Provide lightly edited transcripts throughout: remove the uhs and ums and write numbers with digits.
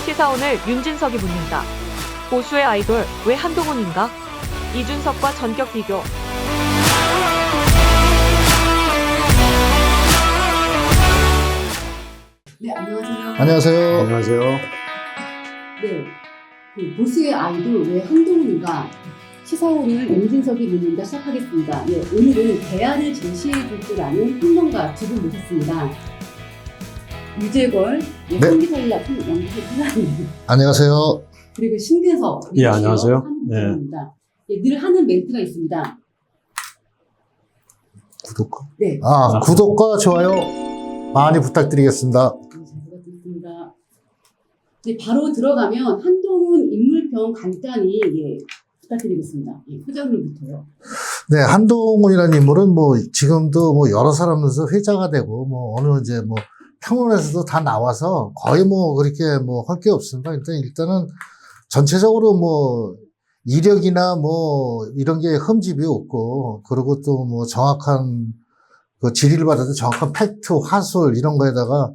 시사오늘 윤진석이 묻는다. 보수의 아이돌 왜 한동훈인가? 이준석과 전격 비교. 네, 안녕하세요. 안녕하세요. 안녕하세요. 네, 그 보수의 아이돌 왜 한동훈인가? 시사오늘 윤진석이 묻는다 시작하겠습니다. 네, 오늘은 대안을 제시해 줄 줄 아는 평론가 두 분 모셨습니다. 유재걸, 네. 성기설락 연구소 소장님, 안녕하세요. 그리고 신근석, 예, 안녕하세요. 한국입니다. 네, 늘 하는 멘트가 있습니다. 구독과 네, 구독과 좋아요 많이 부탁드리겠습니다. 잘 부탁드립니다. 네, 바로 들어가면 한동훈 인물평 간단히 부탁드리겠습니다. 소장님부터요. 네, 한동훈이라는 인물은 뭐 지금도 뭐 여러 사람에서 회자가 되고 뭐 어느 이제 뭐 평론에서도 다 나와서 거의 뭐 그렇게 뭐 할 게 없습니다. 일단은 전체적으로 뭐 이력이나 뭐 이런 게 흠집이 없고, 그리고 또 뭐 정확한 그 질의를 받아도 정확한 팩트, 화술 이런 거에다가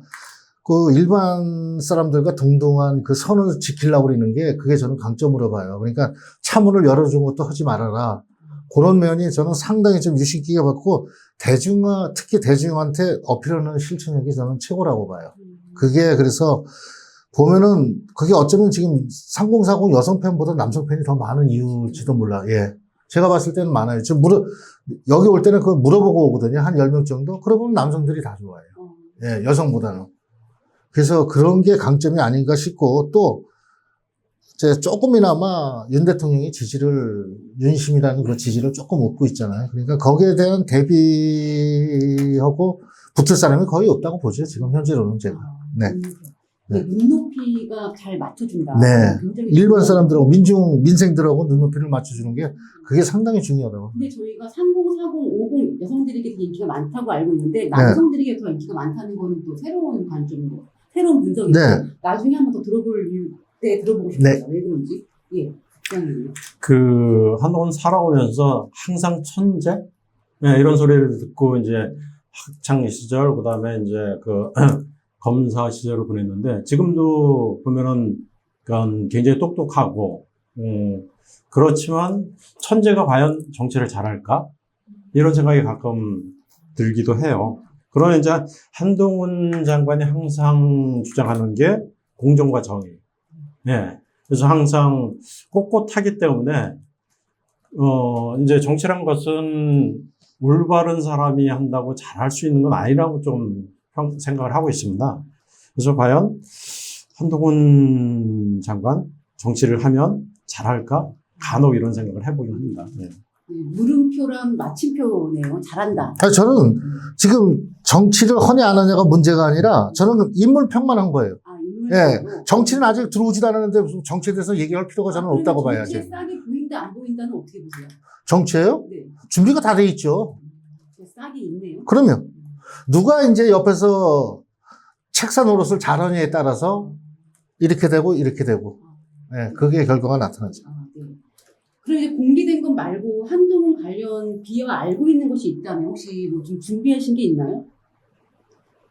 그 일반 사람들과 동등한 그 선을 지키려고 그러는 게 그게 저는 강점으로 봐요. 그러니까 차문을 열어준 것도 하지 말아라. 그런 면이 저는 상당히 좀 유심 깊게 봤고, 특히 대중한테 어필하는 실천력이 저는 최고라고 봐요. 그게 그래서 보면은 그게 어쩌면 지금 3040 여성 팬보다 남성 팬이 더 많은 이유일지도 몰라. 예. 제가 봤을 때는 많아요. 지금 여기 올 때는 그걸 물어보고 오거든요. 한 10명 정도? 그러면 남성들이 다 좋아해요. 예, 여성보다는. 그래서 그런 게 강점이 아닌가 싶고, 또, 이제 조금이나마 윤 대통령이 윤심이라는 그 지지를 조금 얻고 있잖아요. 그러니까 거기에 대한 대비하고 붙을 사람이 거의 없다고 보죠. 지금 현재로는 제가. 네. 네, 눈높이가 잘 맞춰준다. 네. 굉장히 일반 중요한- 사람들하고 민생들하고 눈높이를 맞춰주는 게 그게 상당히 중요하다고. 근데 저희가 30, 40, 50 여성들에게 되게 인기가 많다고 알고 있는데 남성들에게 더 인기가 많다는 거는 또 새로운 관점이고 새로운 분석이고 네. 나중에 한번 더 들어보고 싶어요. 왜 그런지. 예, 부장님. 그 한동훈 살아오면서 항상 천재? 네, 이런 소리를 듣고 이제 학창 시절, 그 다음에 이제 그 검사 시절을 보냈는데, 지금도 보면은 그러니까 굉장히 똑똑하고, 그렇지만 천재가 과연 정치를 잘할까? 이런 생각이 가끔 들기도 해요. 그러나 이제 한동훈 장관이 항상 주장하는 게 공정과 정의. 예. 그래서 항상 꼿꼿하기 때문에, 이제 정치란 것은 올바른 사람이 한다고 잘할 수 있는 건 아니라고 좀 생각을 하고 있습니다. 그래서 과연 한동훈 장관 정치를 하면 잘할까? 간혹 이런 생각을 해보긴 합니다. 네. 물음표랑 마침표네요. 잘한다. 아니, 저는 지금 정치를 하냐 안 하냐가 문제가 아니라 저는 인물평만 한 거예요. 예. 정치는 아직 들어오지도 않았는데 무슨 정치에 대해서 얘기할 필요가 저는 없다고 봐야지. 정치에 싹이 보인다 안 보인다는 어떻게 보세요? 정치예요? 네. 준비가 다 돼 있죠. 싹이 있네요. 그러면 누가 이제 옆에서 책사 노릇을 잘하냐에 따라서 이렇게 되고 이렇게 되고, 예, 그게 결과가 나타나죠. 네. 그럼 이제 공개된 것 말고 한동훈 관련 비와 알고 있는 것이 있다면 혹시 뭐 좀 준비하신 게 있나요?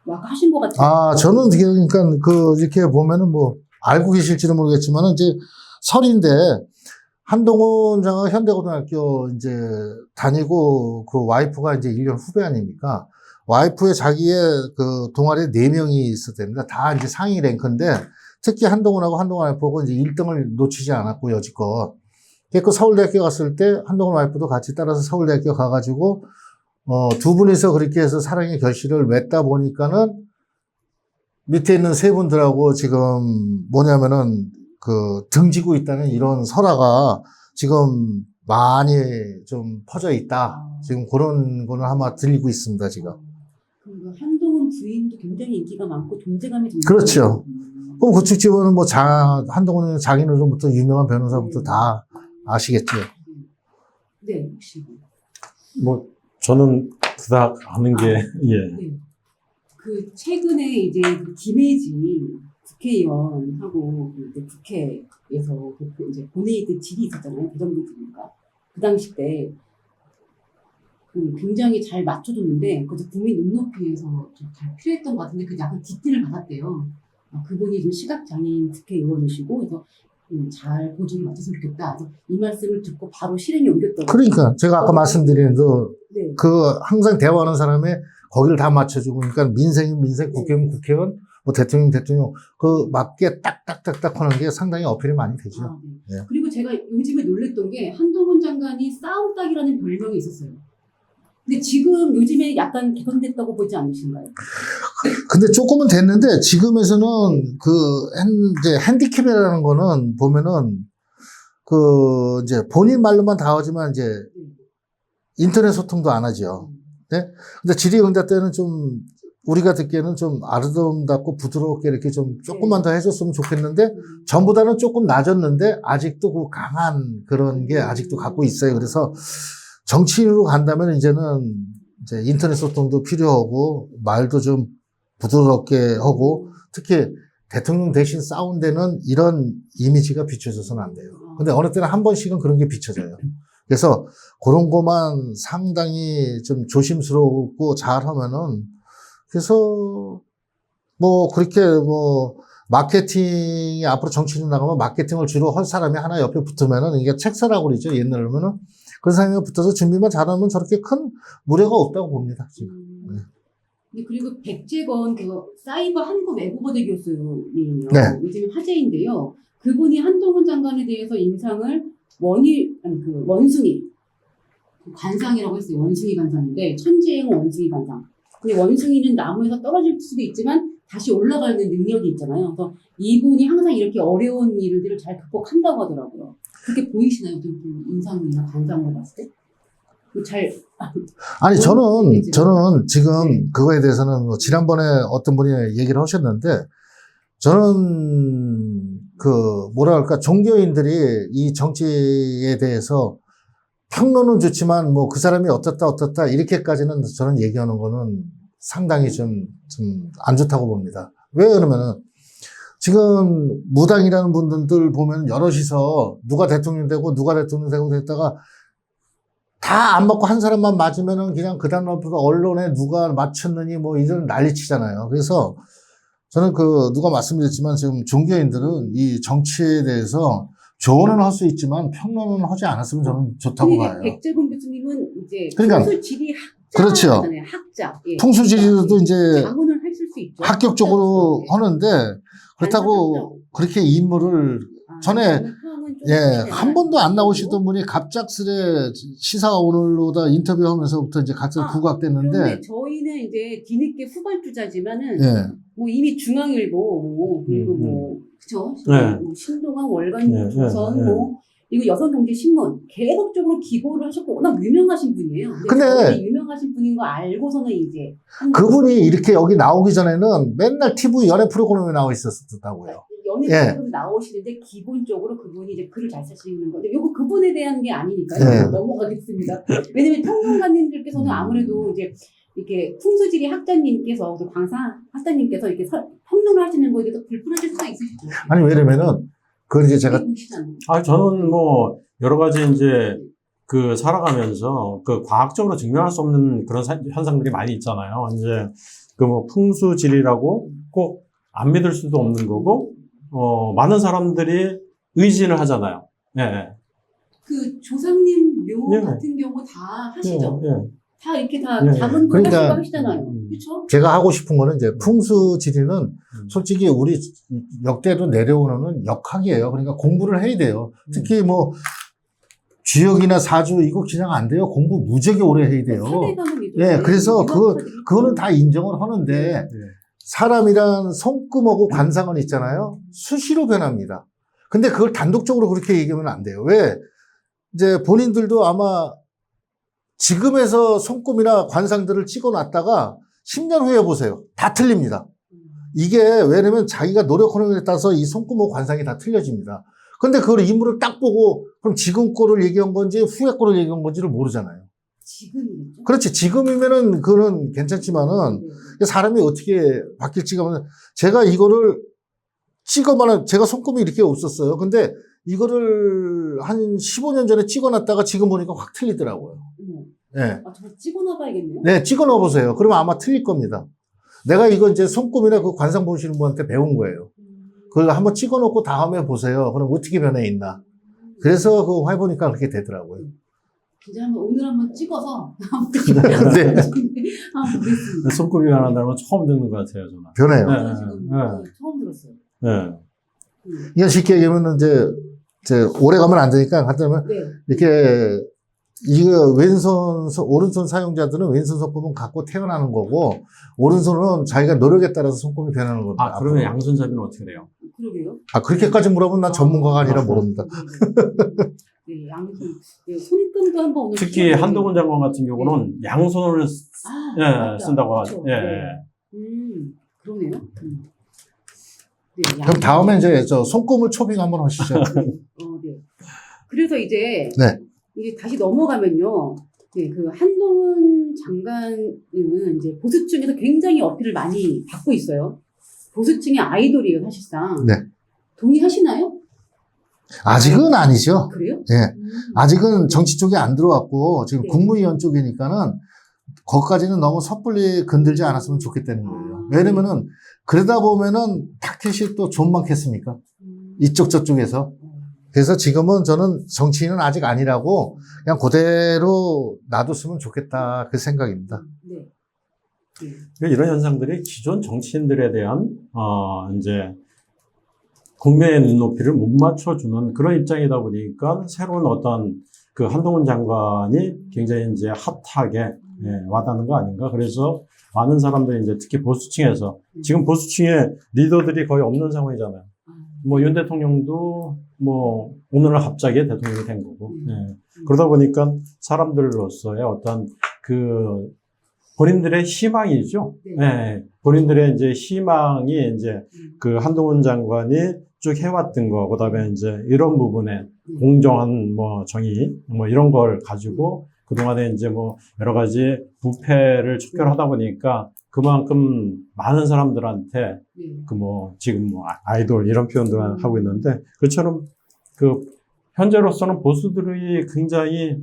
뭐 아까 하신 것 같아요. 저는 그러니까 이렇게 보면은 뭐 알고 계실지는 모르겠지만은 이제 설인데, 한동훈 장관 현대고등학교 이제 다니고 그 와이프가 이제 1년 후배 아닙니까? 와이프의 자기의 그 동아리에 4명이 있었답니다. 다 이제 상위 랭크인데, 특히 한동훈하고 한동훈 와이프하고 이제 1등을 놓치지 않았고, 여지껏. 그 서울대학교 갔을 때 한동훈 와이프도 같이 따라서 서울대학교 가가지고, 두 분이서 그렇게 해서 사랑의 결실을 맺다 보니까는 밑에 있는 세 분들하고 지금 뭐냐면은 등지고 있다는 이런 설화가 지금 많이 좀 퍼져 있다. 지금 그런 거는 아마 들리고 있습니다, 지금. 그럼 한동훈 부인도 굉장히 인기가 많고 존재감이 좀 그렇죠. 그럼 그쪽 집은 뭐 한동훈은 장인어른부터 유명한 변호사부터 다 아시겠죠. 네, 혹시. 뭐, 저는 그닥 아는 게, 예. 네. 그 최근에 이제 그 김혜지 국회의원하고 이제 국회에서 이제 본회의 때 질의 있었잖아요. 대정부니까 그 당시 때 굉장히 잘 맞춰줬는데 그래서 국민 눈높이에서 좀 잘 필요했던 것 같은데 그 약간 뒷뜰을 받았대요. 그분이 좀 시각장애인 국회의원이시고 그래서 잘 보조를 맞췄으면 좋겠다. 그래서 이 말씀을 듣고 바로 실행에 옮겼더라고요. 그러니까 제가 아까 말씀드린 네. 항상 대화하는 사람의 거기를 다 맞춰주고, 그러니까 민생이면 민생, 국회의원 국회의원, 뭐 대통령 그 맞게 딱딱딱딱 하는 게 상당히 어필이 많이 되죠. 네. 네. 그리고 제가 요즘에 놀랬던 게 한동훈 장관이 싸움닭이라는 별명이 있었어요. 근데 지금 요즘에 약간 개선됐다고 보지 않으신가요? 근데 조금은 됐는데 지금에서는 이제 핸디캡이라는 거는 보면은 이제 본인 말로만 다 하지만 이제 인터넷 소통도 안 하죠. 네? 근데 질의응답 때는 좀 우리가 듣기에는 좀 아름답고 부드럽게 이렇게 좀 조금만 더 해줬으면 좋겠는데 전보다는 조금 낮았는데 아직도 그 강한 그런 게 아직도 갖고 있어요. 그래서 정치인으로 간다면 이제는 이제 인터넷 소통도 필요하고 말도 좀 부드럽게 하고 특히 대통령 대신 싸운 데는 이런 이미지가 비춰져서는 안 돼요. 근데 어느 때는 한 번씩은 그런 게 비춰져요. 그래서 그런 것만 상당히 좀 조심스럽고 잘 하면은 그래서 뭐 그렇게 뭐 마케팅이 앞으로 정치인 나가면 마케팅을 주로 할 사람이 하나 옆에 붙으면은 이게 책사라고 그러죠. 옛날에는 그런 사람이 붙어서 준비만 잘하면 저렇게 큰 무례가 없다고 봅니다. 지금. 네. 근데 그리고 백재건 그 사이버 한국 외국어대 교수님이요. 네. 요즘 화제인데요. 그분이 한동훈 장관에 대해서 인상을 원숭이 관상이라고 했어요. 원숭이 관상인데 천재형 원숭이 관상. 근데 원숭이는 나무에서 떨어질 수도 있지만 다시 올라가는 능력이 있잖아요. 그래서 이분이 항상 이렇게 어려운 일들을 잘 극복한다고 하더라고요. 그렇게 보이시나요? 좀 인상이나 관상으로 봤을 때? 아니, 저는 지금 네. 그거에 대해서는 뭐 지난번에 어떤 분이 얘기를 하셨는데, 저는 종교인들이 이 정치에 대해서 평론은 좋지만 뭐 그 사람이 어떻다 이렇게까지는 저는 얘기하는 거는 상당히 좀 안 좋다고 봅니다. 왜 그러면은 지금 무당이라는 분들 보면 여럿이서 누가 대통령 되고 됐다가 다 안 맞고 한 사람만 맞으면은 그냥 그 다음부터 언론에 누가 맞췄느니 뭐 이런 난리 치잖아요. 그래서 저는 누가 말씀드렸지만 지금 종교인들은 이 정치에 대해서 조언은 할 수 있지만 평론은 하지 않았으면 저는 좋다고 봐요. 백재곤 교수님은 이제 그러니까, 풍수지리 그렇죠. 학자잖아요. 학자. 예. 풍수지리도 이제 자문을 하실 수 있죠. 합격적으로 학자. 하는데 그렇다고 그렇게 인물을 전에 한 번도 안 나오시던 분이 갑작스레 시사 오늘로다 인터뷰하면서부터 이제 각자 부각됐는데 그런데 저희는 이제 뒤늦게 후발주자지만은 예. 뭐 이미 중앙일보 그리고 뭐 그쵸? 네. 뭐 신동아 월간 네, 조선 네, 네. 뭐 이거 여성경제신문 계속적으로 기고를 하셨고 워낙 유명하신 분이에요. 근데 저희는 유명하신 분인 거 알고서는 이제 그분이 이렇게 여기 나오기 전에는 맨날 TV 연애 프로그램에 나와 있었다고요. 연예 예. 프로그램 나오시는데 기본적으로 그분이 이제 글을 잘 쓰시는 건데 요거 그분에 대한 게 아니니까요. 예. 넘어가겠습니다. 왜냐면 평론가님들께서는 아무래도 이제 이렇게 풍수지리 학자님께서 또 광사 학자님께서 이렇게 평론을 하시는 거에 대해서 불편하실 수가 있으시죠. 아니 왜냐면은 그건 이제 제가 저는 뭐 여러 가지 이제 살아가면서 과학적으로 증명할 수 없는 그런 현상들이 많이 있잖아요. 이제 뭐 풍수지리라고 꼭 안 믿을 수도 없는 거고, 많은 사람들이 의진을 하잖아요. 예. 그 조상님 묘 예. 같은 경우 다 하시죠. 예. 다 이렇게 다 예. 작은 거 그러니까 하시잖아요. 그렇죠? 제가 하고 싶은 거는 이제 풍수지리는 솔직히 우리 역대로 내려오는 역학이에요. 그러니까 공부를 해야 돼요. 특히 뭐 주역이나 사주 이거 그냥 안 돼요. 공부 무지하게 오래 해야 돼요. 예, 그래서 그거는 다 인정을 하는데 사람이란 손금하고 관상은 있잖아요. 수시로 변합니다. 근데 그걸 단독적으로 그렇게 얘기하면 안 돼요. 왜? 이제 본인들도 아마 지금에서 손금이나 관상들을 찍어놨다가 10년 후에 보세요. 다 틀립니다. 이게 왜냐면 자기가 노력하는 것에 따라서 이 손금하고 관상이 다 틀려집니다. 근데 그걸 인물을 딱 보고 그럼 지금 거를 얘기한 건지 후에 거를 얘기한 건지를 모르잖아요. 지금이죠? 그렇지. 지금이면은 그거는 괜찮지만은 사람이 어떻게 바뀔지가 제가 이거를 찍어만 제가 손금이 이렇게 없었어요. 근데 이거를 한 15년 전에 찍어놨다가 지금 보니까 확 틀리더라고요. 네. 저 찍어놔봐야겠네요. 네, 찍어 넣어보세요. 그러면 아마 틀릴 겁니다. 내가 이거 이제 손금이나 그 관상 보시는 분한테 배운 거예요. 그걸 한번 찍어놓고 다음에 보세요. 그럼 어떻게 변해 있나. 그래서 그거 해보니까 그렇게 되더라고요. 진짜 오늘 한번 찍어서 네. 한번 보겠습니다. 손급이 변한다는 건 처음 듣는 것 같아요, 저는. 변해요. 저는 지금 처음 들었어요. 네. 이게 쉽게 얘기하면 이제 오래 가면 안 되니까 하다면 네. 이렇게 이거 오른손 사용자들은 왼손 손금은 갖고 태어나는 거고 오른손은 자기가 노력에 따라서 손금이 변하는 겁니다. 아, 그러면 양손잡이는 어떻게 돼요? 그러게요. 아, 그렇게까지 물어보면 난 전문가가 아니라 모릅니다. 네, 양손. 네, 손금도 한번 오늘 특히 키워보세요. 한동훈 장관 같은 경우는 양손을 예, 맞다. 쓴다고 하죠. 그렇죠. 예. 네. 그러네요. 네, 그럼 다음에 이제 저 손금을 초빙 한번 하시죠. 네. 그래서 이제 네. 이게 다시 넘어가면요. 네, 그 한동훈 장관은 이제 보수층에서 굉장히 어필을 많이 받고 있어요. 보수층의 아이돌이에요, 사실상. 네. 동의하시나요? 아직은 아니죠. 그래요? 예. 아직은 정치 쪽에 안 들어왔고 지금 네. 국무위원 쪽이니까는 거기까지는 너무 섣불리 건들지 않았으면 좋겠다는 거예요. 왜냐면은 그러다 보면은 타켓이 또 좀 많겠습니까? 이쪽 저쪽에서. 그래서 지금은 저는 정치인은 아직 아니라고 그냥 그대로 놔뒀으면 좋겠다 그 생각입니다. 네. 네. 그러니까 이런 현상들이 기존 정치인들에 대한 이제 국민의 눈높이를 못 맞춰주는 그런 입장이다 보니까 새로운 어떤 그 한동훈 장관이 굉장히 이제 핫하게 와닿는 거 아닌가. 그래서 많은 사람들이 이제 특히 보수층에서 지금 보수층의 리더들이 거의 없는 상황이잖아요. 뭐 윤 대통령도 뭐 오늘은 갑자기 대통령이 된 거고. 그러다 보니까 사람들로서의 어떤 그 본인들의 희망이죠. 네. 본인들의 이제 희망이 이제 그 한동훈 장관이 쭉 해왔던 거, 그다음에 이제 이런 부분에 공정한 뭐 정의 뭐 이런 걸 가지고 그동안에 이제 뭐 여러 가지 부패를 척결하다 보니까 그만큼 많은 사람들한테 그 뭐 지금 뭐 아이돌 이런 표현도 하고 있는데 그처럼 그 현재로서는 보수들이 굉장히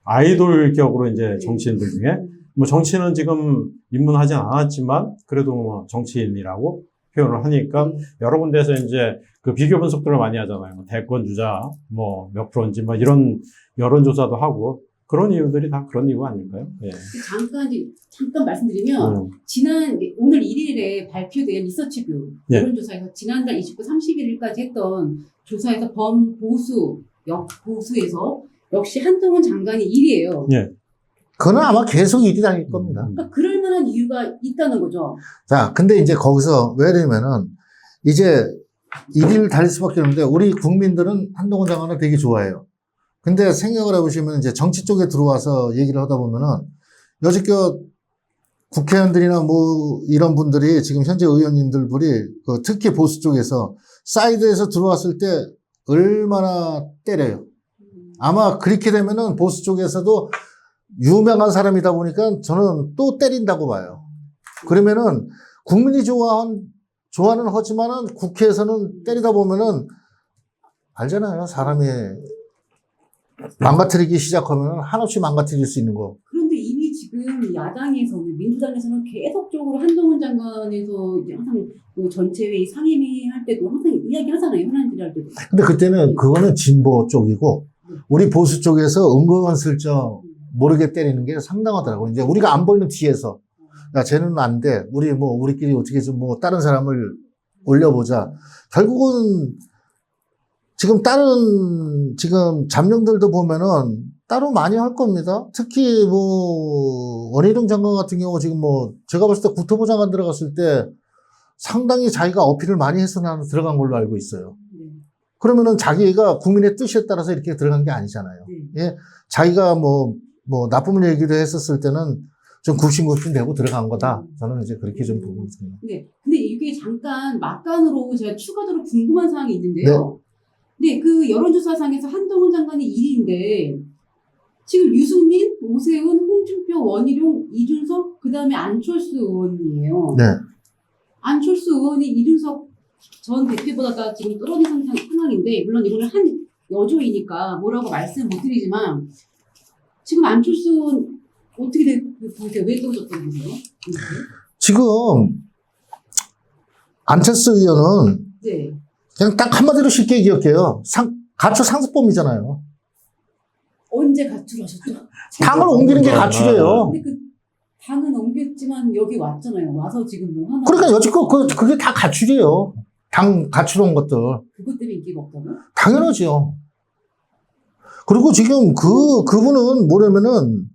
아이돌격으로 이제 정치인들 중에 뭐 정치는 지금 입문하지 않았지만 그래도 뭐 정치인이라고 표현을 하니까 여러 군데에서 이제 그 비교 분석들을 많이 하잖아요. 대권 주자 뭐 몇 프로인지 뭐 이런 여론조사도 하고 그런 이유들이 다 그런 이유 아닐까요? 예. 잠깐 말씀드리면 오늘 1일에 발표된 리서치뷰 예. 여론조사에서 지난달 29, 31일까지 했던 조사에서 범보수 역보수에서 역시 한동훈 장관이 1위예요. 예. 그건 아마 계속 일이 당일 겁니다. 그러니까 그럴 만한 이유가 있다는 거죠. 자, 근데 이제 거기서 왜냐면은 이제 1위를 달릴 수밖에 없는데 우리 국민들은 한동훈 장관을 되게 좋아해요. 근데 생각을 해보시면 이제 정치 쪽에 들어와서 얘기를 하다 보면은 여지껏 국회의원들이나 뭐 이런 분들이 지금 현재 의원님들이 그 특히 보수 쪽에서 사이드에서 들어왔을 때 얼마나 때려요. 아마 그렇게 되면은 보수 쪽에서도 유명한 사람이다 보니까 저는 또 때린다고 봐요. 그러면은 국민이 좋아는 하지만은 국회에서는 때리다 보면은 알잖아요. 사람이 망가뜨리기 시작하면 한없이 망가뜨릴 수 있는 거. 그런데 이미 지금 야당에서는 민주당에서는 계속적으로 한동훈 장관에서 이제 항상 그 전체회의 상임위 할 때도 항상 이야기하잖아요. 현안질 할 때도. 근데 그때는 그거는 진보 쪽이고 우리 보수 쪽에서 은근슬쩍 모르게 때리는 게 상당하더라고요. 이제 우리가 안 보이는 뒤에서 야 쟤는 안 돼. 우리끼리 어떻게 좀 뭐 다른 사람을 올려보자. 결국은 지금 지금 잠룡들도 보면은 따로 많이 할 겁니다. 특히 뭐 원희룡 장관 같은 경우 지금 뭐 제가 봤을 때 국토부 장관 들어갔을 때 상당히 자기가 어필을 많이 해서 나는 들어간 걸로 알고 있어요. 그러면은 자기가 국민의 뜻에 따라서 이렇게 들어간 게 아니잖아요. 예. 자기가 뭐 나쁜 얘기를 했었을 때는 좀 굽신굽신 되고 들어간 거다. 저는 이제 그렇게 좀 보고 있습니다. 네. 근데 이게 잠깐 막간으로 제가 추가적으로 궁금한 사항이 있는데요. 네, 그 여론조사상에서 한동훈 장관이 1위인데 지금 유승민, 오세훈, 홍준표, 원희룡, 이준석, 그 다음에 안철수 의원이에요. 네. 안철수 의원이 이준석 전 대표보다 지금 떨어진 상황인데 물론 이거는 한 여조이니까 뭐라고 말씀 못 드리지만 지금 안철수 어떻게 보세요. 왜 떨어졌다고 보세요? 지금 안철수 의원은 네. 그냥 딱 한마디로 쉽게 기억해요. 가출 상습범이잖아요. 언제 가출하셨죠? 당을 옮기는 게 가출이에요. 근데 그 당은 옮겼지만 여기 왔잖아요. 와서 지금 뭐 하나. 그러니까 여지껏 그게 다 가출이에요. 당 가출한 것들. 그것 때문에 인기가 없다고? 당연하죠. 그리고 지금 그분은 뭐냐면은,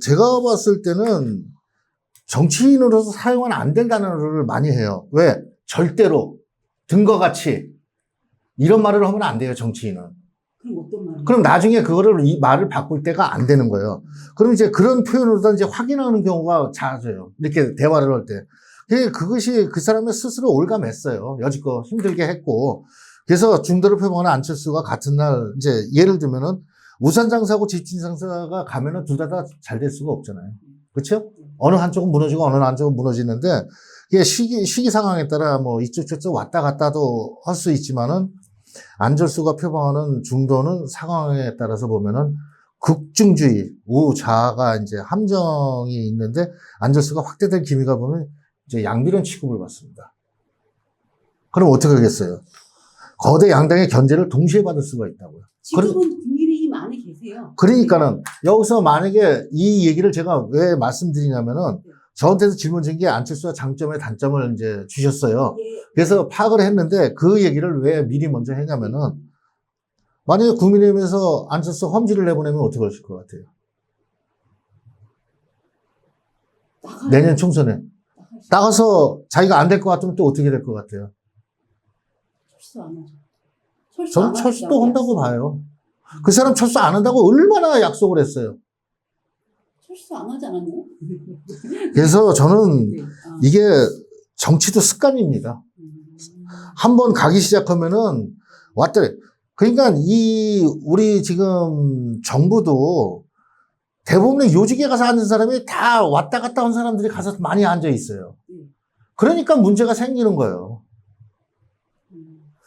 제가 봤을 때는 정치인으로서 사용은 안 될 단어를 많이 해요. 왜? 절대로. 등과 같이. 이런 말을 하면 안 돼요, 정치인은. 그럼 어떤 말이에요? 그럼 나중에 이 말을 바꿀 때가 안 되는 거예요. 그럼 이제 그런 표현으로 이제 확인하는 경우가 잦아요. 이렇게 대화를 할 때. 그것이 그 사람의 스스로 올가맸어요. 여지껏 힘들게 했고. 그래서 중도를 표방하는 안철수가 같은 날, 이제 예를 들면은 우산장사하고 집진장사가 가면은 둘 다 잘 될 수가 없잖아요. 그렇죠? 어느 한쪽은 무너지고 어느 한쪽은 무너지는데, 이게 시기 상황에 따라 뭐 이쪽 저쪽 왔다 갔다도 할 수 있지만은, 안철수가 표방하는 중도는 상황에 따라서 보면은 극중주의, 우좌가 이제 함정이 있는데, 안철수가 확대된 기미가 보면 이제 양비론 취급을 받습니다. 그럼 어떻게 하겠어요? 거대 양당의 견제를 동시에 받을 수가 있다고요. 지금은 국민의힘 안에 계세요. 그러니까는 여기서 만약에 이 얘기를 제가 왜 말씀드리냐면은 저한테도 질문 준 게 안철수와 장점의 단점을 이제 주셨어요. 예. 그래서 파악을 했는데 그 얘기를 왜 미리 먼저 했냐면은 만약에 국민의힘에서 안철수 험지를 내보내면 어떻게 하실 것 같아요? 내년 총선에 나가서 자기가 안 될 것 같으면 또 어떻게 될 것 같아요? 철수 안 하죠. 철수 저는 안 철수도 하겠다고 한다고 약속. 봐요. 그 사람 철수 안 한다고 얼마나 약속을 했어요. 철수 안 하지 않았나요? 그래서 저는 네. 이게 정치도 습관입니다. 한번 가기 시작하면은 왔더래. 그러니까 우리 지금 정부도 대부분의 요직에 가서 앉은 사람이 다 왔다 갔다 온 사람들이 가서 많이 앉아 있어요. 그러니까 문제가 생기는 거예요.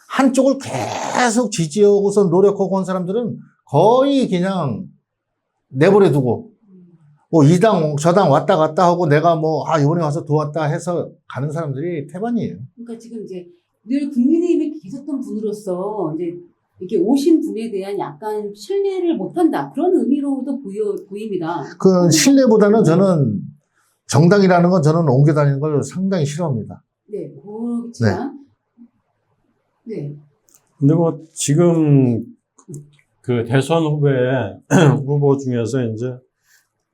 한쪽을 계속 지지하고서 노력하고 온 사람들은 거의 그냥 내버려 두고 뭐 이 당 저 당 왔다 갔다 하고 내가 뭐 이번에 와서 도왔다 해서 가는 사람들이 태반이에요. 그러니까 지금 이제 늘 국민의힘에 계셨던 분으로서 이제 이렇게 오신 분에 대한 약간 신뢰를 못한다 그런 의미로도 보입니다. 그 신뢰보다는 저는 정당이라는 건 저는 옮겨 다니는 걸 상당히 싫어합니다. 네, 그렇지만 네. 근데 뭐 지금 그 대선 후보 중에서 이제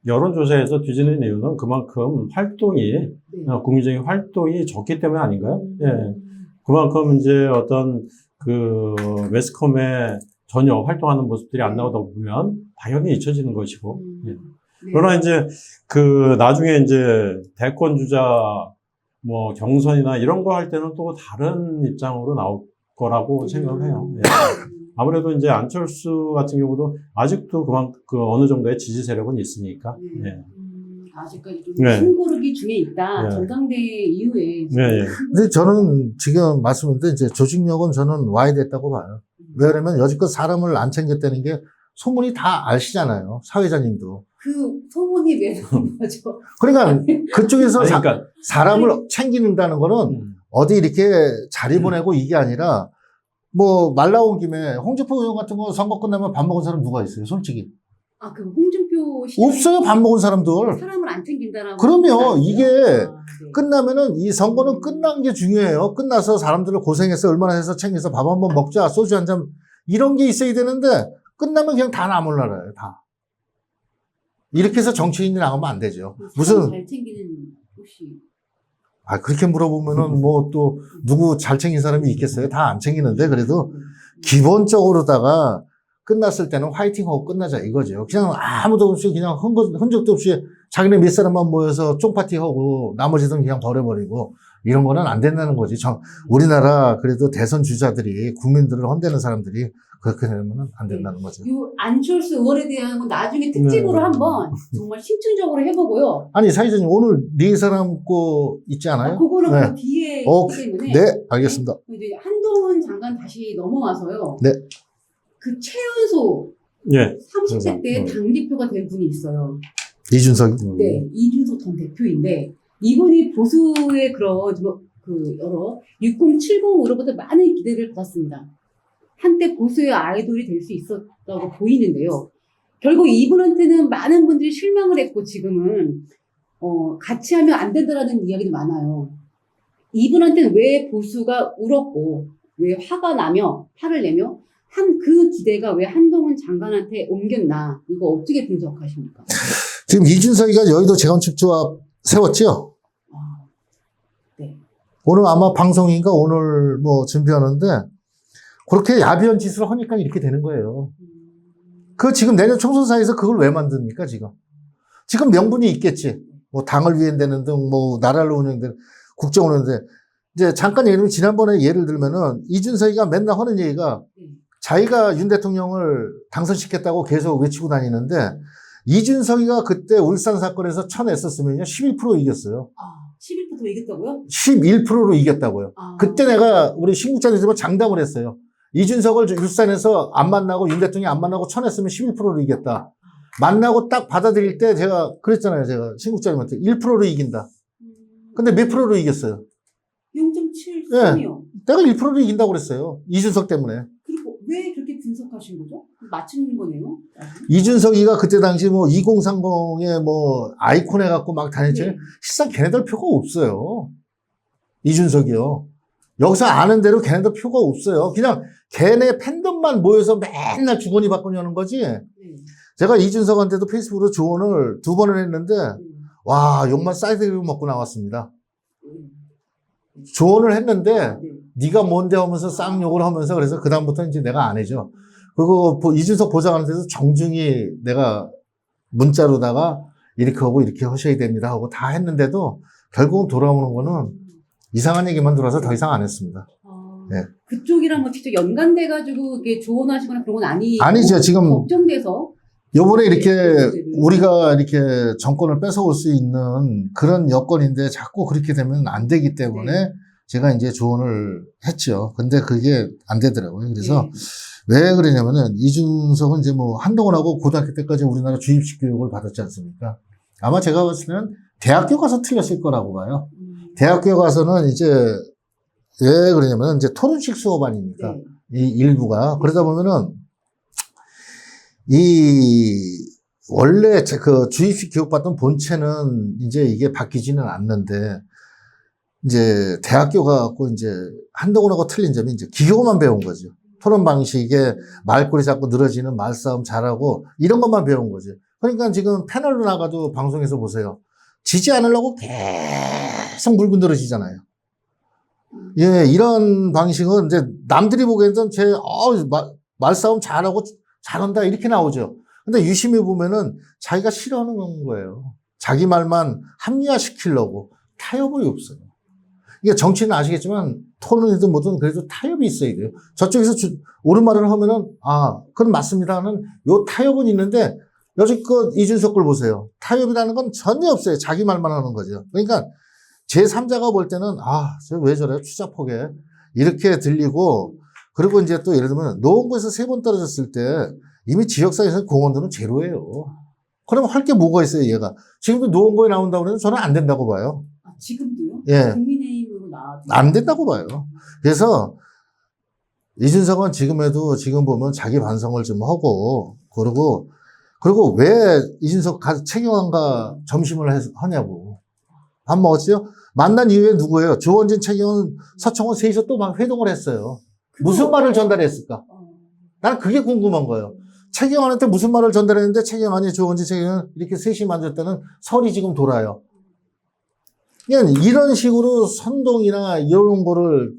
여론조사에서 뒤지는 이유는 그만큼 활동이, 네. 국민적인 활동이 적기 때문에 아닌가요? 예. 그만큼 이제 어떤 그 매스컴에 전혀 활동하는 모습들이 안 나오다 보면 당연히 잊혀지는 것이고. 예. 네. 그러나 이제 그 나중에 이제 대권 주자 뭐 경선이나 이런 거 할 때는 또 다른 입장으로 나올 거라고 생각을 해요. 예. 아무래도 이제 안철수 같은 경우도 아직도 어느 정도의 지지 세력은 있으니까. 네. 예. 아직까지 좀 네. 숨고르기 중에 있다. 네. 전당대 이후에. 네, 예. 근데 저는 지금 말씀드린 이제 조직력은 저는 와야 됐다고 봐요. 왜냐면 여지껏 사람을 안 챙겼다는 게 소문이 다 아시잖아요. 사회자님도. 그 소문이 왜 나온 거죠? 그러니까 그쪽에서 그러니까 사람을 챙기는다는 거는 어디 이렇게 자리 보내고 이게 아니라 뭐 말 나온 김에 홍준표 의원 같은 거 선거 끝나면 밥 먹은 사람 누가 있어요? 솔직히. 그 홍준표 없어요, 밥 먹은 사람들. 사람을 안 챙긴다라고. 그럼요, 이게 네. 끝나면은 이 선거는 끝난 게 중요해요. 끝나서 사람들을 고생해서 얼마나 해서 챙겨서 밥 한번 먹자, 소주 한 잔, 이런 게 있어야 되는데, 끝나면 그냥 다 나몰라라요, 다. 이렇게 해서 정치인이 나가면 안 되죠. 무슨, 잘 챙기는 혹시. 그렇게 물어보면은 뭐 또 누구 잘 챙긴 사람이 있겠어요? 다 안 챙기는데, 그래도 기본적으로다가 끝났을 때는 화이팅하고 끝나자 이거죠. 그냥 아무도 없이 그냥 흔적도 없이 자기네 몇 사람만 모여서 쫑파티하고 나머지는 그냥 버려버리고 이런 거는 안 된다는 거지. 우리나라 그래도 대선 주자들이 국민들을 혼내는 사람들이 그렇게 되면 안 된다는 거죠. 요 안철수 의원에 대한 건 나중에 특집으로 한번 정말 심층적으로 해보고요. 아니 사회자님 오늘 네 사람 거 있지 않아요? 그거는 네. 그 뒤에 있기 때문에. 네, 알겠습니다. 이제 한동훈 장관 다시 넘어와서요. 네. 그 최연소 예. 30대 때 당대표가 된 분이 있어요. 이준석이. 네, 이준석 전 대표인데 이분이 보수의 그런 그 여러 6070으로부터 많은 기대를 받았습니다. 한때 보수의 아이돌이 될 수 있었다고 보이는데요. 결국 이분한테는 많은 분들이 실망을 했고 지금은 같이 하면 안 된다라는 이야기도 많아요. 이분한테는 왜 보수가 울었고 왜 화가 나며 화를 내며 그 기대가 왜 한동훈 장관한테 옮겼나 이거 어떻게 분석하십니까? 지금 이준석이가 여의도 재건축조합 세웠지요? 아, 네. 오늘 아마 방송인가 오늘 뭐 준비하는데 그렇게 야비한 짓을 하니까 이렇게 되는 거예요. 그 지금 내년 총선사에서 그걸 왜 만듭니까, 지금? 지금 명분이 있겠지. 뭐 당을 위한다는 등, 뭐 나라를 운영되는, 국정을 운영되는. 이제 잠깐 얘기하면 지난번에 예를 들면은 이준석이가 맨날 하는 얘기가 자기가 윤 대통령을 당선시켰다고 계속 외치고 다니는데 이준석이가 그때 울산 사건에서 쳐냈었으면요 11% 이겼어요. 아, 11% 이겼다고요? 11%로 이겼다고요. 아. 그때 내가 우리 신국장에서 장담을 했어요. 이준석을 울산에서 안 만나고 윤 대통령이 안 만나고 쳐냈으면 11%로 이겼다. 만나고 딱 받아들일 때 제가 그랬잖아요. 제가 신국장님한테 1%로 이긴다. 근데 몇 프로로 이겼어요? 0.73이요. 내가 1%로 이긴다고 그랬어요. 이준석 때문에. 그리고 왜 그렇게 분석하신 거죠? 맞추는 거네요. 이준석이가 그때 당시 뭐 2030의 뭐 아이콘 해갖고 막 다녔잖아요. 네. 실상 걔네들 표가 없어요. 이준석이요. 여기서 아는 대로 걔네들 표가 없어요. 그냥 걔네 팬덤만 모여서 맨날 주거니 받거니 하는 거지. 네. 제가 이준석한테도 페이스북으로 조언을 2번을 했는데 와 욕만 사이드로 먹고 나왔습니다. 조언을 했는데 네가 뭔데 하면서 쌍욕을 하면서 그래서 그다음부터는 이제 내가 안 해줘. 그리고 이준석 보좌관한테도 정중히 내가 문자로다가 이렇게 하고 이렇게 하셔야 됩니다 하고 다 했는데도 결국은 돌아오는 거는 이상한 얘기만 들어서 더 이상 안 했습니다. 네. 그쪽이랑 뭐 직접 연관돼가지고 이게 조언하시거나 그런 건 아니죠. 지금 걱정돼서 요번에 이렇게 우리가 이렇게 정권을 뺏어올 수 있는 그런 여건인데 자꾸 그렇게 되면 안 되기 때문에 제가 이제 조언을 했죠. 근데 그게 안 되더라고요. 그래서 왜 그러냐면은 이준석은 이제 뭐 한동훈하고 고등학교 때까지 우리나라 주입식 교육을 받았지 않습니까? 아마 제가 봤을 때는 대학교 가서 틀렸을 거라고 봐요. 대학교 가서는 이제 왜 그러냐면 이제 토론식 수업 아닙니까? 이 일부가. 그러다 보면은 원래 그 주입식 교육받던 본체는 이제 이게 바뀌지는 않는데, 이제 대학교 가고 이제 한동훈하고 틀린 점이 이제 기교만 배운 거죠. 토론 방식에 말꼬리 잡고 늘어지는 말싸움 잘하고 이런 것만 배운 거죠. 그러니까 지금 패널로 나가도 방송에서 보세요. 지지 않으려고 계속 물고 늘어지잖아요. 예, 이런 방식은 이제 남들이 보기에는 말싸움 잘하고 잘한다 이렇게 나오죠. 근데 유심히 보면은 자기가 싫어하는 거예요. 자기 말만 합리화시키려고 타협이 없어요. 이게 정치는 아시겠지만 토론이든 뭐든 그래도 타협이 있어야 돼요. 저쪽에서 옳은 말을 하면은 그건 맞습니다 하는 요 타협은 있는데 여지껏 이준석 걸 보세요. 타협이라는 건 전혀 없어요. 자기 말만 하는 거죠. 그러니까 제3자가 볼 때는 저 왜 저래 추잡하게 이렇게 들리고, 그리고 이제 또 예를 들면 노원구에서 3번 떨어졌을 때 이미 지역사회에서 공헌도는 제로예요. 그러면 할 게 뭐가 있어요, 얘가. 지금도 노원구에 나온다고 그러면 저는 안 된다고 봐요. 지금도요? 예. 국민의힘으로 나와도 안 된다고 봐요. 그래서 이준석은 지금 보면 자기 반성을 좀 하고, 그리고 왜 이준석 최경환과 점심을 하냐고. 밥 먹었어요? 만난 이후에 누구예요? 조원진, 최경환, 서청원 셋이서 또 막 회동을 했어요. 무슨 말을 전달했을까? 나는 그게 궁금한 거예요. 최경환한테 무슨 말을 전달했는데 최경환이 조원진, 최경환 이렇게 셋이 만졌다는 설이 지금 돌아요. 그냥 이런 식으로 선동이나 이런 거를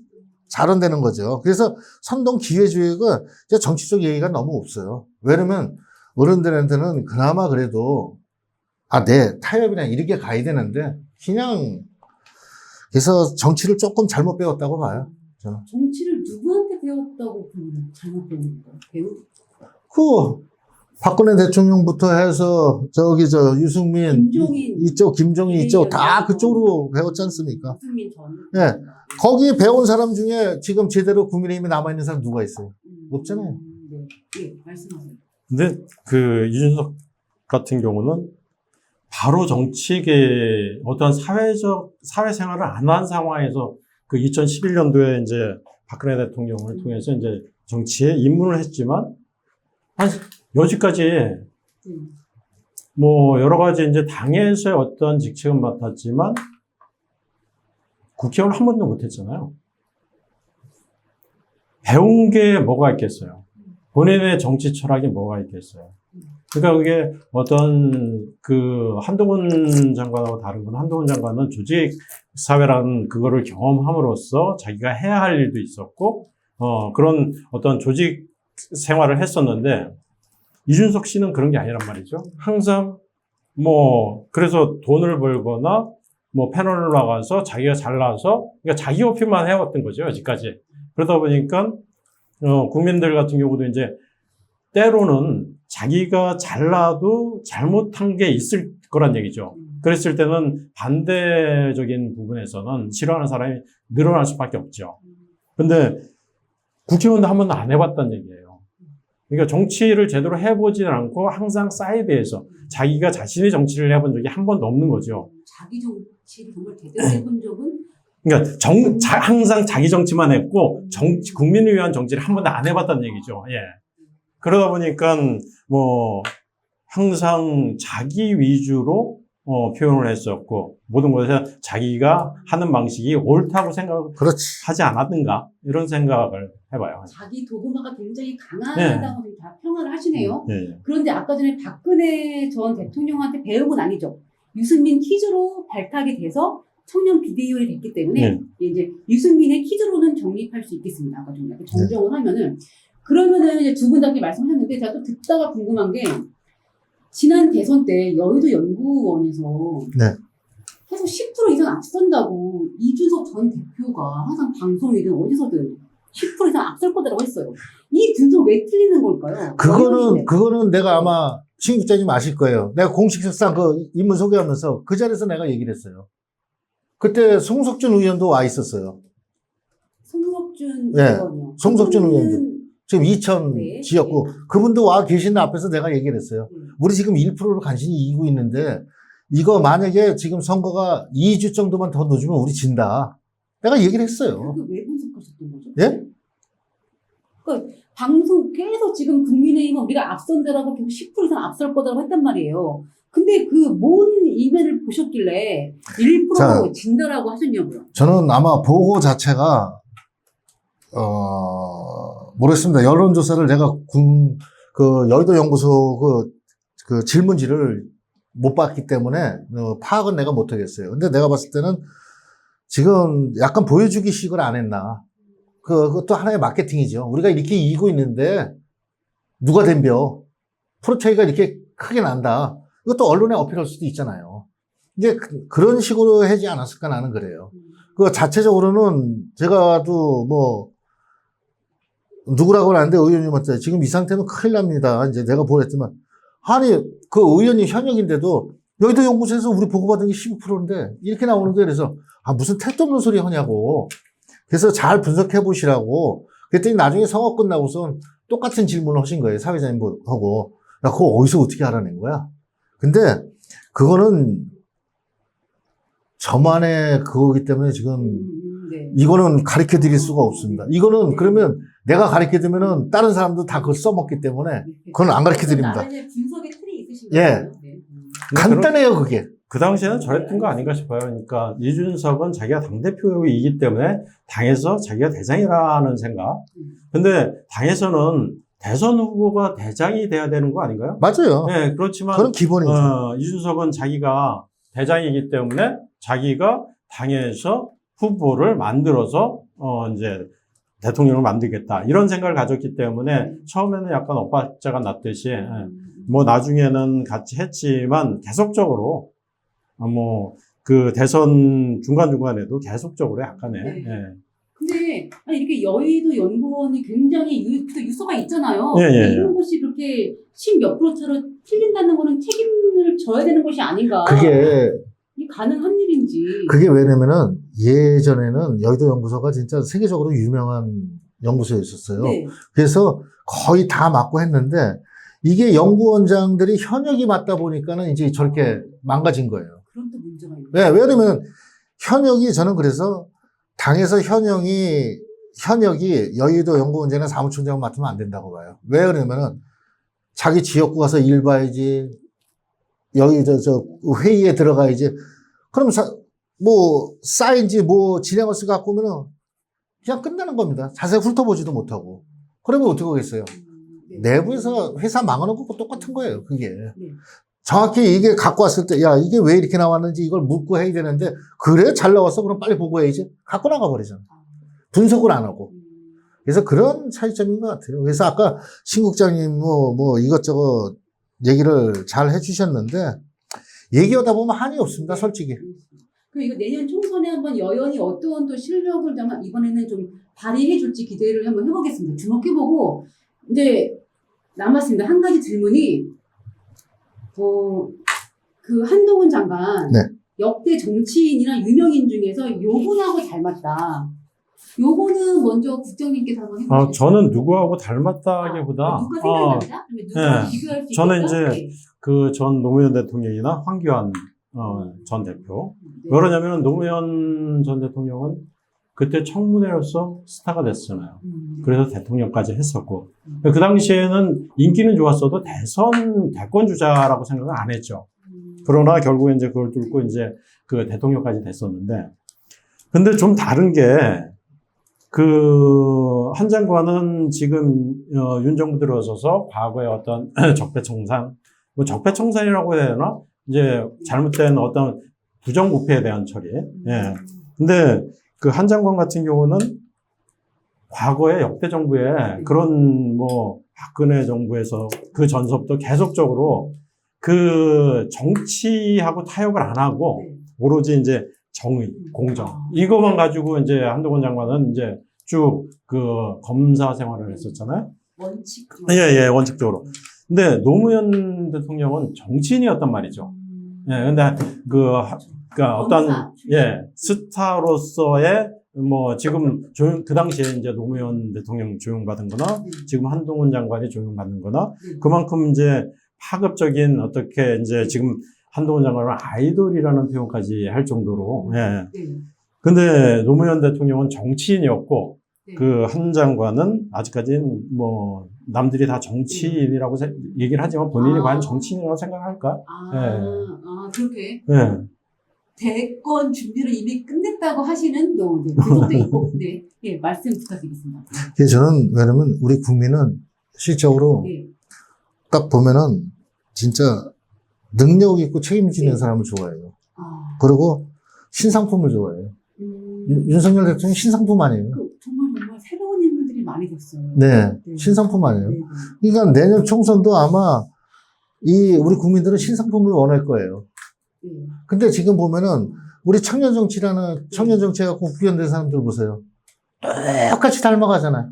자른다는 거죠. 그래서 선동 기회주의가 정치적 얘기가 너무 없어요. 왜냐면 어른들한테는 그나마 그래도 타협이나 이렇게 가야 되는데 그냥 그래서 정치를 조금 잘못 배웠다고 봐요. 저는. 정치를 누구한테 배웠다고 보면 잘못 배운 거예요? 박근혜 대통령부터 해서 유승민 김종인 이쪽 다 그쪽으로 배웠지 않습니까? 유승민 전. 예. 거기 배운 사람 중에 지금 제대로 국민의힘에 남아있는 사람 누가 있어요? 없잖아요. 네, 말씀하세요. 근데 그 이준석 같은 경우는 바로 정치계 어떤 사회생활을 안 한 상황에서 그 2011년도에 이제 박근혜 대통령을 통해서 이제 정치에 입문을 했지만, 한 여지까지 뭐 여러 가지 이제 당에서의 어떤 직책은 맡았지만 국회의원 한 번도 못 했잖아요. 배운 게 뭐가 있겠어요? 본인의 정치 철학이 뭐가 있겠어요? 그러니까 그게 어떤 그 한동훈 장관하고 다른 건, 한동훈 장관은 조직 사회라는 그거를 경험함으로써 자기가 해야 할 일도 있었고, 그런 어떤 조직 생활을 했었는데, 이준석 씨는 그런 게 아니란 말이죠. 항상 뭐 그래서 돈을 벌거나 뭐 패널을 나가서 자기가 잘나서, 그러니까 자기 어필만 해왔던 거죠, 여지까지. 그러다 보니까 국민들 같은 경우도 이제 때로는 자기가 잘나도 잘못한 게 있을 거란 얘기죠. 그랬을 때는 반대적인 부분에서는 싫어하는 사람이 늘어날 수밖에 없죠. 근데 국회의원도 한 번도 안 해봤다는 얘기예요. 그러니까 정치를 제대로 해보지는 않고 항상 사이드에서 자기가 자신의 정치를 해본 적이 한 번도 없는 거죠. 자기 정치를 정말 제대로 해본 적은? 그러니까 항상 자기 정치만 했고 국민을 위한 정치를 한 번도 안 해봤다는 얘기죠. 예. 그러다 보니까 뭐 항상 자기 위주로 표현을 했었고, 모든 것에 자기가 하는 방식이 옳다고 생각하지 않았는가, 이런 생각을 해봐요. 자기 도구마가 굉장히 강하다고 다 평가를 하시네요. 네. 그런데 아까 전에 박근혜 전 대통령한테 배운 건 아니죠. 유승민 퀴즈로 발탁이 돼서 청년 비대위원이 됐기 때문에 이제 유승민의 퀴즈로는 정립할 수 있겠습니다. 아까 좀 이렇게 정정을 하면은, 그러면은 이제 두 분 다 이렇게 말씀하셨는데, 제가 또 듣다가 궁금한 게, 지난 대선 때 여의도 연구원에서 계속 10% 이상 앞선다고 이준석 전 대표가 항상 방송이든 어디서든 10% 이상 앞설 거다라고 했어요. 이 분석 왜 틀리는 걸까요? 그거는 내가 아마 신 국장님 아실 거예요. 내가 공식 석상 그 인문 소개하면서 그 자리에서 내가 얘기를 했어요. 그때 송석준 의원도 와 있었어요. 송석준 네. 의원이요. 송석준 의원도. 지금 이천 네. 지역구. 그분도 와 계신 앞에서 내가 얘기를 했어요. 우리 지금 1%를 간신히 이기고 있는데, 이거 만약에 지금 선거가 2주 정도만 더 늦으면 우리 진다. 내가 얘기를 했어요. 그게 왜 분석하셨던 거죠? 예? 그러니까 방송 계속 지금 국민의힘은 우리가 앞선다라고 계속 10% 이상 앞설 거다라고 했단 말이에요. 근데 그 뭔 이면을 보셨길래 1% 진다라고 하셨냐고요? 저는 아마 보고 자체가 모르겠습니다. 여론조사를 내가 여의도 연구소 그 질문지를 못 봤기 때문에 파악은 내가 못 하겠어요. 근데 내가 봤을 때는 지금 약간 보여주기식을 안 했나. 그것도 하나의 마케팅이죠. 우리가 이렇게 이기고 있는데 누가 덤벼. 프로 차이가 이렇게 크게 난다. 이것도 언론에 어필할 수도 있잖아요. 이제 그런 식으로 하지 않았을까, 나는 그래요. 그 자체적으로는 제가도 뭐 누구라고는 안 돼, 의원님한테 지금 이 상태는 큰일 납니다. 이제 내가 보냈지만, 아니 그 의원님 현역인데도 여의도 연구소에서 우리 보고받은 게 12%인데 이렇게 나오는 거예요. 그래서 무슨 택도 없는 소리 하냐고. 그래서 잘 분석해 보시라고. 그랬더니 나중에 선거 끝나고선 똑같은 질문을 하신 거예요. 사회자님하고. 야, 그거 어디서 어떻게 알아낸 거야? 근데 그거는 저만의 그거기 때문에 지금 이거는 가르쳐 드릴 수가 없습니다. 이거는 그러면 내가 가르쳐 드리면은 다른 사람도 다 그걸 써먹기 때문에 그건 안 가르쳐 드립니다. 나름의 분석의 틀이 있으신 예. 거예요. 간단해요, 그게. 그 당시에는 저랬던 거 아닌가 싶어요. 그러니까 이준석은 자기가 당대표이기 때문에 당에서 자기가 대장이라는 생각. 근데 당에서는 대선 후보가 대장이 돼야 되는 거 아닌가요? 맞아요. 네, 그렇지만 그건 기본이죠. 이준석은 자기가 대장이기 때문에 자기가 당에서 후보를 만들어서 이제 대통령을 만들겠다, 이런 생각을 가졌기 때문에 처음에는 약간 엇박자가 났듯이 뭐 나중에는 같이 했지만 계속적으로 뭐 그 대선 중간중간에도 계속적으로 약간의 근데 아니 이렇게 여의도 연구원이 굉장히 또 유서가 있잖아요. 이런 곳이 그렇게 10몇 프로 차로 틀린다는 거는 책임을 져야 되는 것이 아닌가. 이 가능한 일인지. 그게 왜냐면은 예전에는 여의도 연구소가 진짜 세계적으로 유명한 연구소였었어요. 네. 그래서 거의 다 맡고 했는데 이게 연구원장들이 현역이 맞다 보니까는 이제 저렇게 망가진 거예요. 그런 또 문제가 있네요. 왜? 왜냐면 현역이 저는 그래서 당에서 현역이 여의도 연구원장이나 사무총장을 맡으면 안 된다고 봐요. 왜 그러냐면은 자기 지역구 가서 일 봐야지. 여기 저 회의에 들어가야지. 그럼 뭐 쌓인지 뭐 진행을 쓰고 갖고 오면은 그냥 끝나는 겁니다. 자세히 훑어보지도 못하고. 그러면 어떻게 하겠어요? 네. 내부에서 회사 망하는 거고 똑같은 거예요, 그게. 네. 정확히 이게 갖고 왔을 때, 야, 이게 왜 이렇게 나왔는지 이걸 묻고 해야 되는데, 그래? 잘 나왔어? 그럼 빨리 보고해야지. 갖고 나가버리잖아. 아, 분석을 안 하고. 그래서 그런 차이점인 것 같아요. 그래서 아까 신 국장님 뭐 이것저것 얘기를 잘 해주셨는데, 얘기하다 보면 한이 없습니다, 솔직히. 그럼 이거 내년 총선에 한번 여연이 어떤 또 실력을 좀 이번에는 좀 발휘해 줄지 기대를 한번 해보겠습니다. 주목해보고 이제 남았습니다. 한 가지 질문이 그 한동훈 장관 네. 역대 정치인이나 유명인 중에서 요분하고 닮았다. 요거는 먼저 국장님께서 한번 해보시죠. 저는 누구하고 닮았다기보다, 누가 생각난다? 그러면 누가 네. 비교할 수 저는 있을까? 이제 그 전 노무현 대통령이나 황교안 전 대표. 네. 왜 그러냐면 노무현 전 대통령은 그때 청문회로서 스타가 됐잖아요. 그래서 대통령까지 했었고. 그 당시에는 인기는 좋았어도 대권 주자라고 생각을 안 했죠. 그러나 결국에 이제 그걸 뚫고 이제 그 대통령까지 됐었는데. 근데 좀 다른 게, 한 장관은 지금, 윤 정부 들어서서 과거에 어떤 적폐청산, 뭐 적폐청산이라고 해야 되나? 이제 잘못된 어떤 부정부패에 대한 처리. 예. 근데 그 한 장관 같은 경우는 과거에 역대 정부에 그런 뭐 박근혜 정부에서 그 전서부터 계속적으로 그 정치하고 타협을 안 하고 오로지 이제 정의, 공정. 이것만 가지고 이제 한동훈 장관은 이제 쭉 그 검사 생활을 했었잖아요. 원칙. 예, 원칙적으로. 근데 노무현 대통령은 정치인이었단 말이죠. 예, 근데 그러니까 어떤, 예, 스타로서의 뭐 지금 그 당시에 이제 노무현 대통령 조용받은 거나 지금 한동훈 장관이 조용받는 거나 그만큼 이제 파급적인 어떻게 이제 지금 한동훈 장관은 아이돌이라는 표현까지 할 정도로, 예. 근데 노무현 대통령은 정치인이었고 그 한 장관은 아직까지는 뭐 남들이 다 정치인이라고 얘기를 하지만 본인이 과연 정치인이라고 생각할까? 그렇게. 예. 대권 준비를 이미 끝냈다고 하시는 그것도 있고, 네, 예, 말씀 부탁드리겠습니다. 저는 왜냐면 우리 국민은 실적으로 네. 딱 보면은 진짜 능력 있고 책임지는 네. 사람을 좋아해요. 그리고 신상품을 좋아해요. 음, 윤석열 대통령 신상품 아니에요? 정말 새로운 인물들이 많이 됐어요. 네, 신상품 아니에요? 네. 그러니까 내년 총선도 아마 우리 국민들은 신상품을 원할 거예요. 네. 근데 지금 보면은 우리 청년 정치해갖고 국회의원 된 사람들 보세요. 똑같이 닮아가잖아요.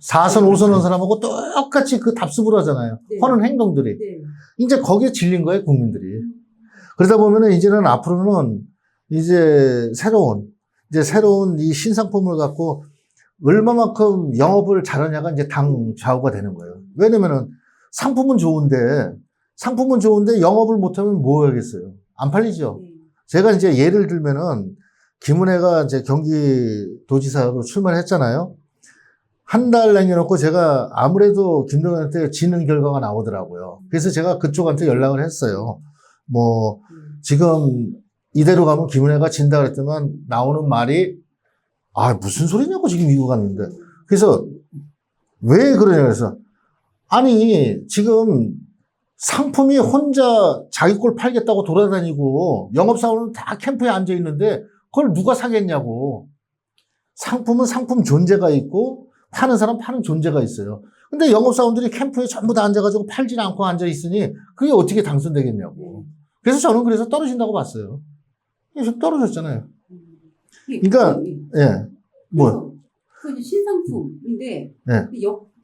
4선, 5선 한 사람하고 똑같이 그 답습을 하잖아요. 네. 하는 행동들이. 네. 이제 거기에 질린 거예요, 국민들이. 그러다 보면은 이제는 앞으로는 이제 새로운 이 신상품을 갖고 얼마만큼 영업을 잘하냐가 이제 당 좌우가 되는 거예요. 왜냐면은 상품은 좋은데 영업을 못하면 뭐 하겠어요? 안 팔리죠? 네. 제가 이제 예를 들면은 김은혜가 이제 경기도지사로 출마를 했잖아요. 한 달 남겨놓고 제가 아무래도 김동연한테 지는 결과가 나오더라고요. 그래서 제가 그쪽한테 연락을 했어요. 뭐, 지금 이대로 가면 김은혜가 진다 그랬더만 나오는 말이, 무슨 소리냐고 지금 이거 갔는데. 그래서 왜 그러냐 그래서, 아니, 지금 상품이 혼자 자기 걸 팔겠다고 돌아다니고 영업사원은 다 캠프에 앉아 있는데 그걸 누가 사겠냐고. 상품은 상품 존재가 있고 파는 사람 파는 존재가 있어요. 근데 영업사원들이 캠프에 전부 다 앉아가지고 팔지 않고 앉아 있으니 그게 어떻게 당선되겠냐고. 그래서 저는 그래서 떨어진다고 봤어요. 지금 떨어졌잖아요. 그러니까, 예. 뭐. 그 이제 신상품인데, 네.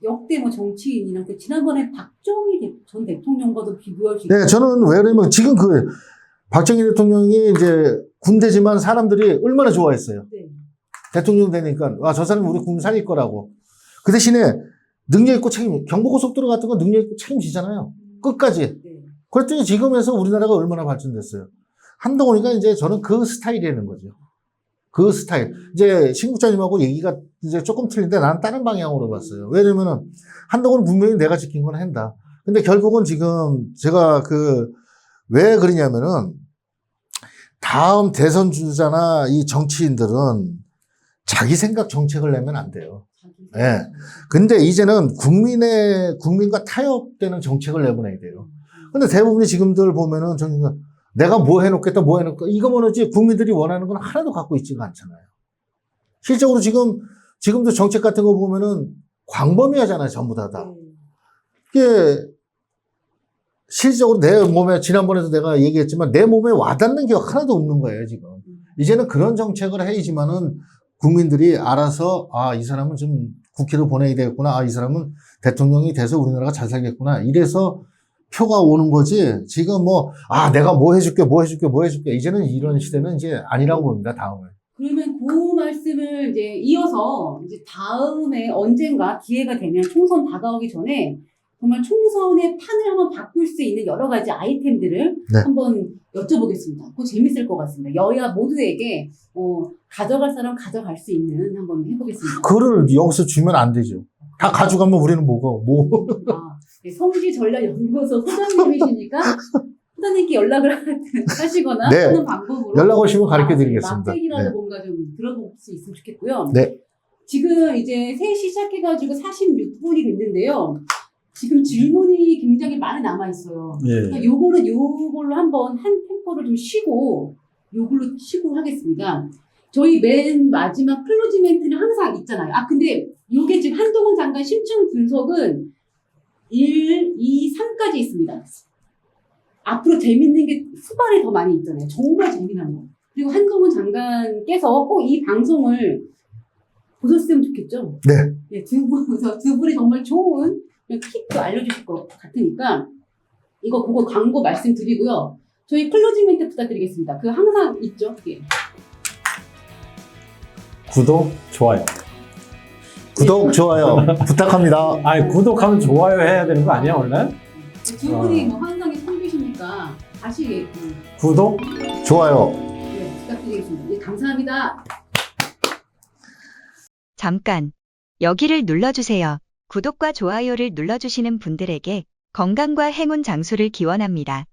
역대 뭐 정치인이랑 지난번에 박정희 전 대통령과도 비교할 수 네, 저는 왜 그러면 지금 박정희 대통령이 이제 군대지만 사람들이 얼마나 좋아했어요. 네. 대통령 되니까, 저 사람이 우리 국민 살릴 거라고. 그 대신에 능력 있고 경부고속도로 같은 건 능력 있고 책임지잖아요. 끝까지. 네. 그랬더니 지금에서 우리나라가 얼마나 발전됐어요. 한동훈이가 이제 저는 그 스타일이라는 거죠. 그 스타일. 이제 신국장님하고 얘기가 이제 조금 틀린데 나는 다른 방향으로 봤어요. 왜냐면은 한동훈은 분명히 내가 지킨 건 한다. 근데 결국은 지금 제가 왜 그러냐면은 다음 대선 주자나 이 정치인들은 자기 생각 정책을 내면 안 돼요. 예. 근데 이제는 국민과 타협되는 정책을 내보내야 돼요. 근데 대부분이 지금들 보면은 내가 뭐 해놓겠다, 이거만 하지 국민들이 원하는 건 하나도 갖고 있지가 않잖아요. 실적으로 지금도 정책 같은 거 보면은 광범위하잖아요, 전부 다. 이게 실질적으로 내 몸에, 지난번에도 내가 얘기했지만 내 몸에 와닿는 게 하나도 없는 거예요, 지금. 이제는 그런 정책을 해야지만은 국민들이 알아서, 이 사람은 좀 국회로 보내야 되겠구나. 이 사람은 대통령이 돼서 우리나라가 잘 살겠구나. 이래서 표가 오는 거지. 지금 내가 뭐 해줄게. 이제는 이런 시대는 이제 아니라고 봅니다, 다음에. 그러면 그 말씀을 이제 이어서 이제 다음에 언젠가 기회가 되면 총선 다가오기 전에 정말 총선의 판을 한번 바꿀 수 있는 여러 가지 아이템들을 네. 한번 여쭤보겠습니다. 그거 재밌을 것 같습니다. 여야 모두에게 가져갈 사람 가져갈 수 있는 한번 해보겠습니다. 그거를 여기서 주면 안 되죠. 다 가져가면 우리는 네, 성지전략연구소 소장님이시니까 소장님께 연락을 하시거나 네. 하는 방법으로 연락 오시면 가르쳐 드리겠습니다. 막대기라도 네. 뭔가 좀 들어볼 수 있으면 좋겠고요. 네. 지금 이제 3시 시작해가지고 46분이 됐는데요. 지금 질문이 굉장히 많이 남아있어요. 예. 요걸로 한번 한 템포를 좀 쉬고, 요걸로 쉬고 하겠습니다. 저희 맨 마지막 클로징 멘트는 항상 있잖아요. 근데 요게 지금 한동훈 장관 심층 분석은 1, 2, 3까지 있습니다. 앞으로 재밌는 게 후반에 더 많이 있잖아요. 정말 재미난 거. 그리고 한동훈 장관께서 꼭 이 방송을 보셨으면 좋겠죠? 네. 두 분이 정말 좋은 팁도 알려주실 것 같으니까 이거 보고 광고 말씀드리고요. 저희 클로징 멘트 부탁드리겠습니다. 항상 있죠? 예. 구독, 좋아요. 구독, 좋아요. 부탁합니다. 구독하면 좋아요 해야 되는 거 아니야, 원래? 두 분이 환상의 선배시니까 다시 구독? 좋아요. 네, 부탁드리겠습니다. 예, 감사합니다. 잠깐, 여기를 눌러주세요. 구독과 좋아요를 눌러주시는 분들에게 건강과 행운 장수를 기원합니다.